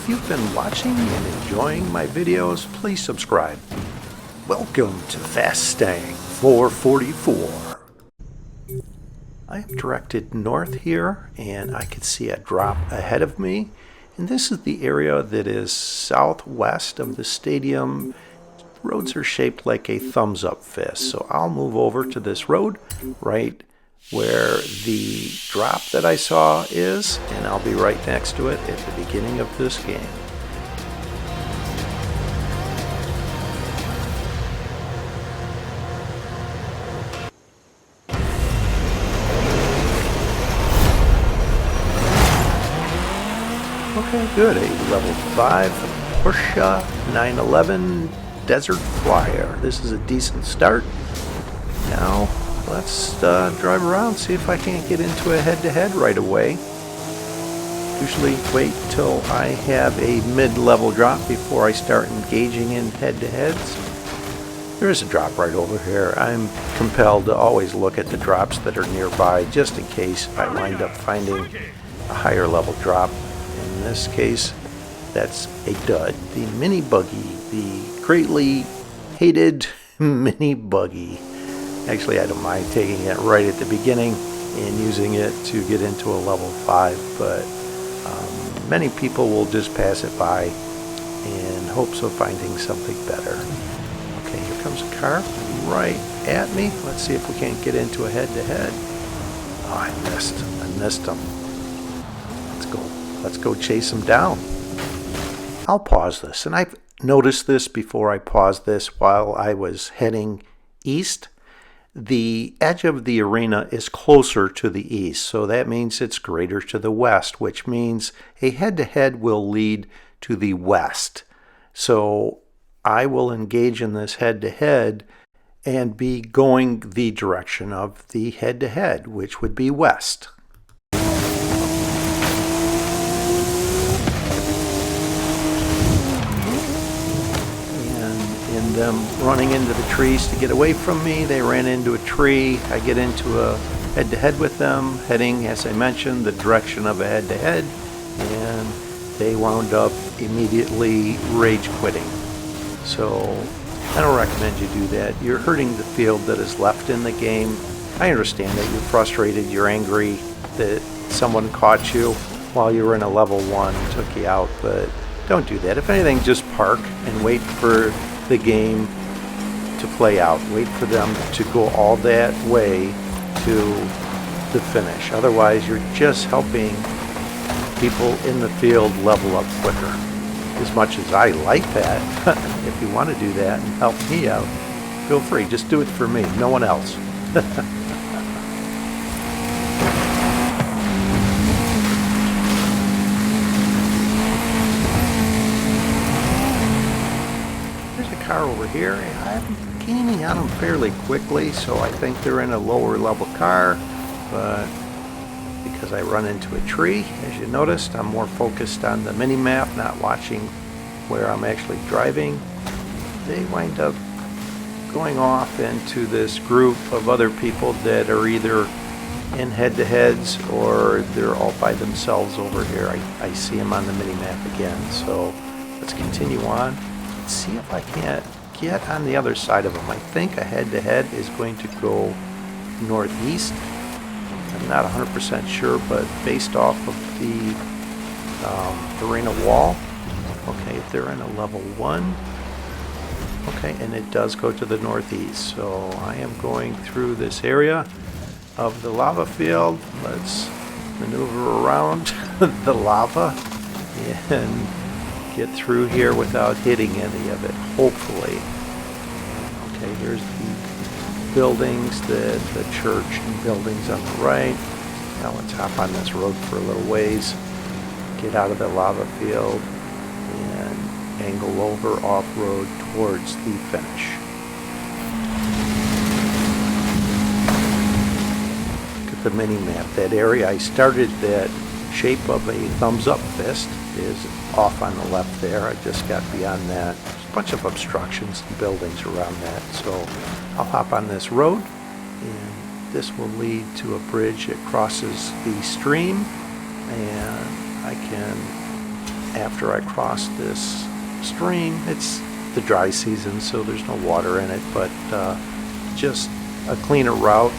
If you've been watching and enjoying my videos, please subscribe. Welcome to Fastang 444. I am directed north here, and I can see a drop ahead of me. And this is the area that is southwest of the stadium. Roads are shaped like a thumbs up fist, so I'll move over to this road right where the drop that I saw is, and I'll be right next to it at the beginning of this game. Okay, good. A level 5 Porsche 911 Desert Flyer. This is a decent start. Now, let's drive around, see if I can't get into a head-to-head right away. Usually wait till I have a mid-level drop before I start engaging in head-to-heads. There is a drop right over here. I'm compelled to always look at the drops that are nearby just in case I wind up finding a higher level drop. In this case, that's a dud. The mini buggy, the greatly hated mini buggy. Actually, I don't mind taking it right at the beginning and using it to get into a level 5, but many people will just pass it by in hopes of finding something better. Okay, here comes a car right at me. Let's see if we can't get into a head-to-head. Oh, I missed him. Let's go chase him down. I'll pause this, and I've noticed this before I paused this while I was heading east. The edge of the arena is closer to the east, so that means it's greater to the west, which means a head-to-head will lead to the west. So I will engage in this head-to-head and be going the direction of the head-to-head, which would be west. Them running into the trees to get away from me. They ran into a tree. I get into a head-to-head with them, heading, as I mentioned, the direction of a head-to-head, and they wound up immediately rage quitting. So I don't recommend you do that. You're hurting the field that is left in the game. I understand that you're frustrated, you're angry that someone caught you while you were in a level 1 and took you out, but don't do that. If anything, just park and wait for the game to play out. Wait for them to go all that way to the finish. Otherwise, you're just helping people in the field level up quicker. As much as I like that, if you want to do that and help me out, feel free. Just do it for me, no one else. Car over here. I'm gaining on them fairly quickly, so I think they're in a lower level car, but because I run into a tree, as you noticed, I'm more focused on the mini map, not watching where I'm actually driving. They wind up going off into this group of other people that are either in head-to-heads or they're all by themselves over here. I see them on the mini map again, so let's continue on. See if I can't get on the other side of them. I think a head-to-head is going to go northeast. I'm not 100% sure, but based off of the arena wall, okay, they're in a level 1. Okay, and it does go to the northeast. So I am going through this area of the lava field. Let's maneuver around the lava and get through here without hitting any of it, hopefully. Okay, here's the buildings, the church and buildings on the right. Now let's hop on this road for a little ways, get out of the lava field, and angle over off-road towards the finish. Look at the mini-map. That area I started, that shape of a thumbs-up fist, is off on the left there. I just got beyond that. There's a bunch of obstructions and buildings around that, so I'll hop on this road, and this will lead to a bridge that crosses the stream, and I can after I cross this stream. It's the dry season, so there's no water in it, but just a cleaner route.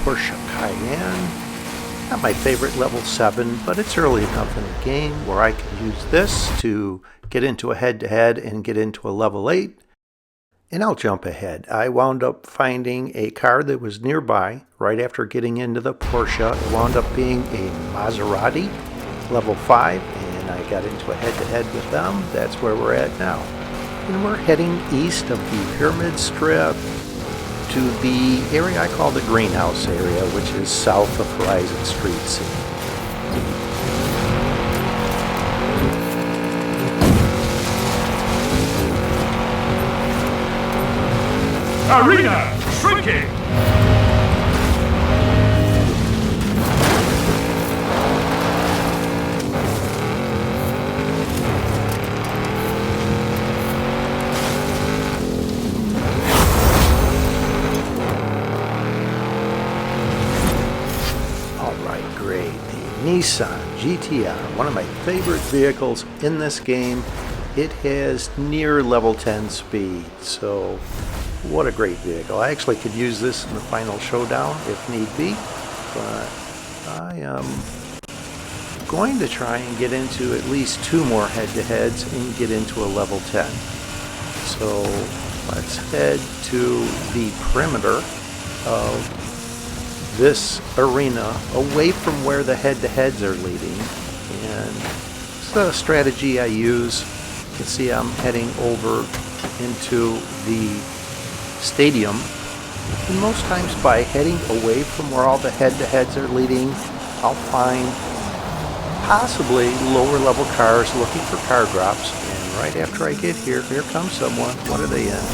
Porsche Cayenne. Not my favorite level 7, but it's early enough in the game where I can use this to get into a head-to-head and get into a level 8. And I'll jump ahead. I wound up finding a car that was nearby right after getting into the Porsche. It wound up being a Maserati level 5, and I got into a head-to-head with them. That's where we're at now. And we're heading east of the Pyramid Strip to the area I call the Greenhouse area, which is south of Horizon Streets. Arena shrinking! Nissan GTR, one of my favorite vehicles in this game. It has near level 10 speed, so what a great vehicle. I actually could use this in the final showdown if need be, but I am going to try and get into at least 2 more head-to-heads and get into a level 10. So let's head to the perimeter of this arena, away from where the head-to-heads are leading, and it's a strategy I use. You can see I'm heading over into the stadium, and most times by heading away from where all the head-to-heads are leading, I'll find possibly lower level cars looking for car drops, and right after I get here comes someone. What are they in?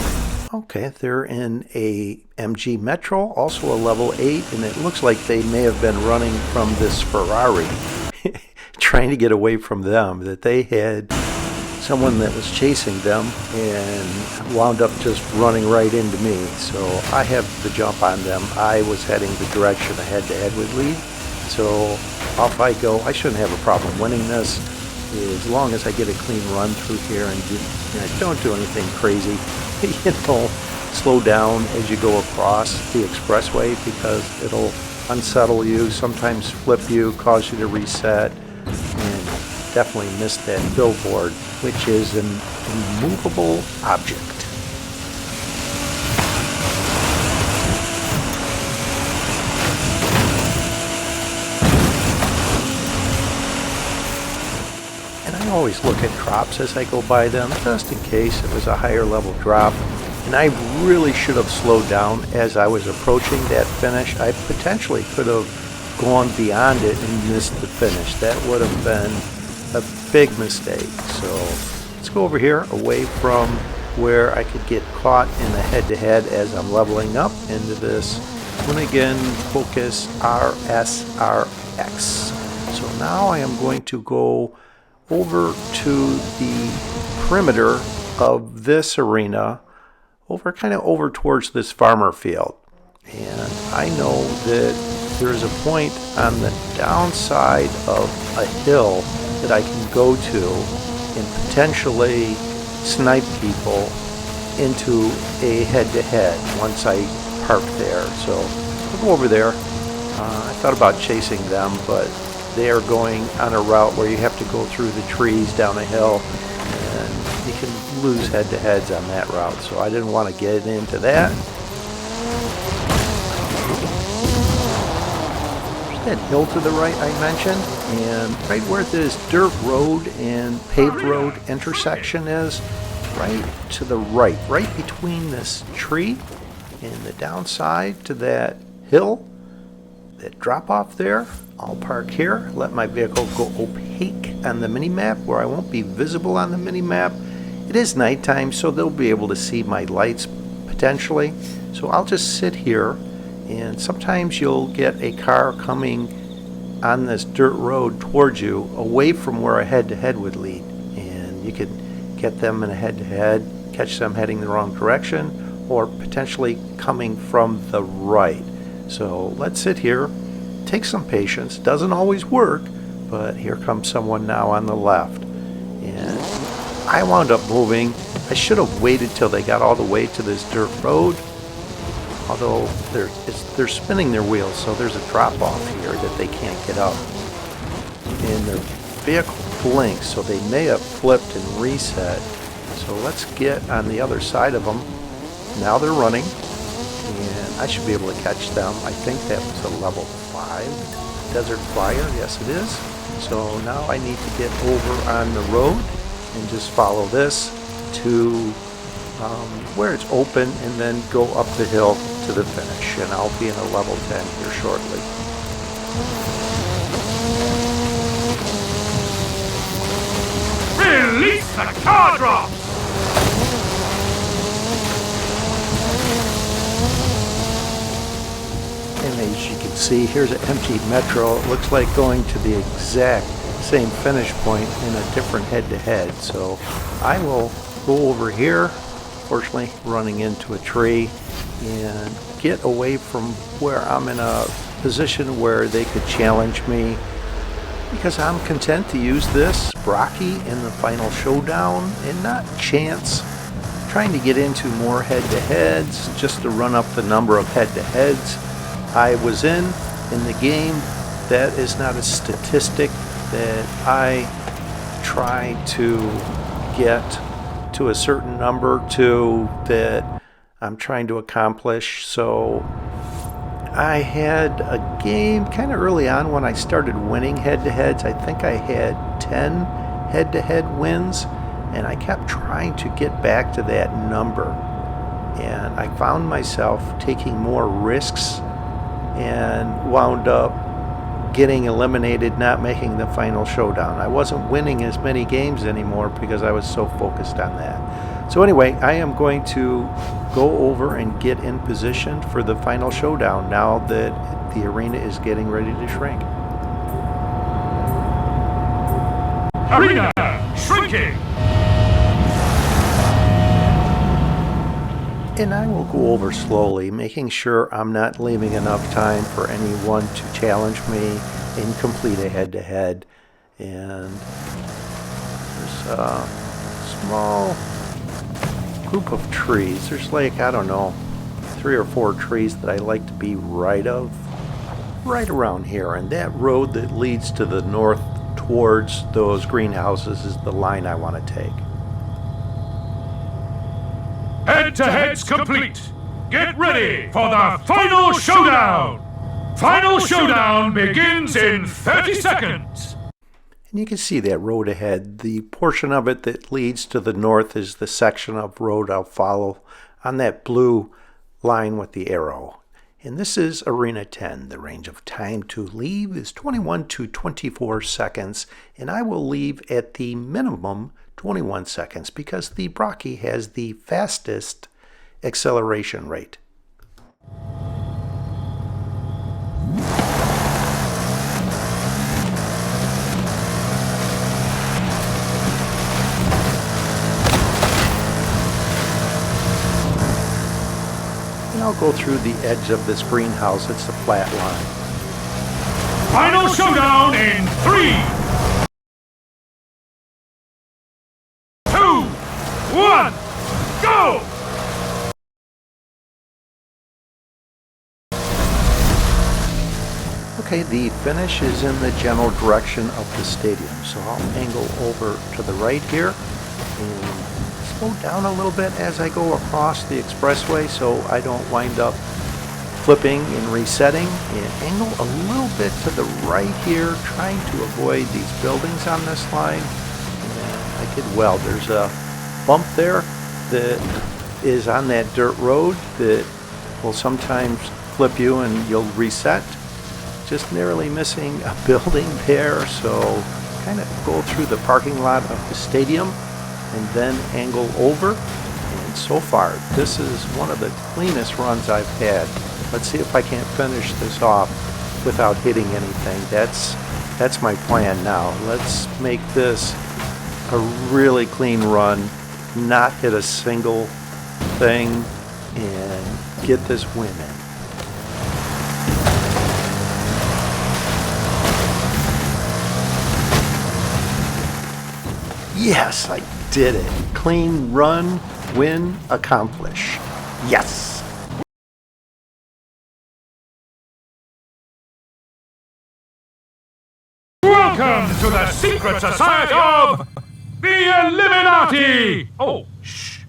Okay, they're in a MG Metro, also a level 8, and it looks like they may have been running from this Ferrari, trying to get away from them, that they had someone that was chasing them and wound up just running right into me. So I have the jump on them. I was heading the direction the head-to-head would lead, so off I go. I shouldn't have a problem winning this, as long as I get a clean run through here and don't do anything crazy. Slow down as you go across the expressway because it'll unsettle you, sometimes flip you, cause you to reset, and definitely miss that billboard, which is an immovable object. I always look at drops as I go by them, just in case it was a higher level drop. And I really should have slowed down as I was approaching that finish. I potentially could have gone beyond it and missed the finish. That would have been a big mistake. So let's go over here, away from where I could get caught in a head-to-head as I'm leveling up into this Hoonigan Focus RSRX. So now I am going to go over to the perimeter of this arena, over towards this farmer field. And I know that there's a point on the downside of a hill that I can go to and potentially snipe people into a head-to-head once I park there. So I'll go over there. I thought about chasing them, but they are going on a route where you have to go through the trees down a hill, and you can lose head-to-heads on that route, so I didn't want to get into that. There's that hill to the right I mentioned, and right where this dirt road and paved road intersection is, right to the right between this tree and the downside to that hill, that drop off there, I'll park here, let my vehicle go opaque on the mini-map where I won't be visible on the mini-map. It is nighttime, so they'll be able to see my lights potentially. So I'll just sit here, and sometimes you'll get a car coming on this dirt road towards you, away from where a head-to-head would lead. And you could get them in a head-to-head, catch them heading the wrong direction, or potentially coming from the right. So let's sit here, take some patience. Doesn't always work, but here comes someone now on the left. And I wound up moving. I should have waited till they got all the way to this dirt road, although they're spinning their wheels, so there's a drop off here that they can't get up. And their vehicle blinks, so they may have flipped and reset. So let's get on the other side of them. Now they're running, and I should be able to catch them. I think that was a level 5 Desert Flyer. Yes, it is. So now I need to get over on the road and just follow this to where it's open, and then go up the hill to the finish. And I'll be in a level 10 here shortly. Release the car drops! And as you can see, here's an empty Metro. It looks like going to the exact same finish point in a different head-to-head. So I will go over here, fortunately running into a tree, and get away from where I'm in a position where they could challenge me, because I'm content to use this Brocky in the final showdown and not chance trying to get into more head-to-heads just to run up the number of head-to-heads I was in the game. That is not a statistic that I try to get to a certain number to that I'm trying to accomplish. So I had a game kind of early on when I started winning head-to-heads. I think I had 10 head-to-head wins, and I kept trying to get back to that number. And I found myself taking more risks and wound up getting eliminated, not making the final showdown. I wasn't winning as many games anymore because I was so focused on that. So anyway, I am going to go over and get in position for the final showdown now that the arena is getting ready to shrink. Arena shrinking! And I will go over slowly, making sure I'm not leaving enough time for anyone to challenge me and complete a head-to-head. And there's a small group of trees. There's like, I don't know, 3 or 4 trees that I like to be right around here. And that road that leads to the north towards those greenhouses is the line I want to take. Head-to-heads complete! Get ready for the final showdown! Final showdown begins in 30 seconds! And you can see that road ahead. The portion of it that leads to the north is the section of road I'll follow on that blue line with the arrow. And this is Arena 10. The range of time to leave is 21 to 24 seconds, and I will leave at the minimum 21 seconds because the Brocky has the fastest acceleration rate. And I'll go through the edge of this greenhouse. It's a flat line. Final showdown in 3, 2, 1, go! Okay, the finish is in the general direction of the stadium, so I'll angle over to the right here and slow down a little bit as I go across the expressway so I don't wind up flipping and resetting, and angle a little bit to the right here, trying to avoid these buildings on this line. And I did well. There's a bump there that is on that dirt road that will sometimes flip you and you'll reset. Just narrowly missing a building there, so kind of go through the parking lot of the stadium and then angle over. And so far, this is one of the cleanest runs I've had. Let's see if I can't finish this off without hitting anything. That's my plan now. Let's make this a really clean run, not hit a single thing, and get this win in. Yes, I did it. Clean run, win, accomplish. Yes. Welcome to the secret society of the Illuminati! Oh, shh.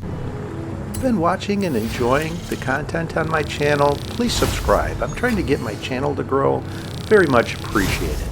If you've been watching and enjoying the content on my channel, please subscribe. I'm trying to get my channel to grow. Very much appreciated.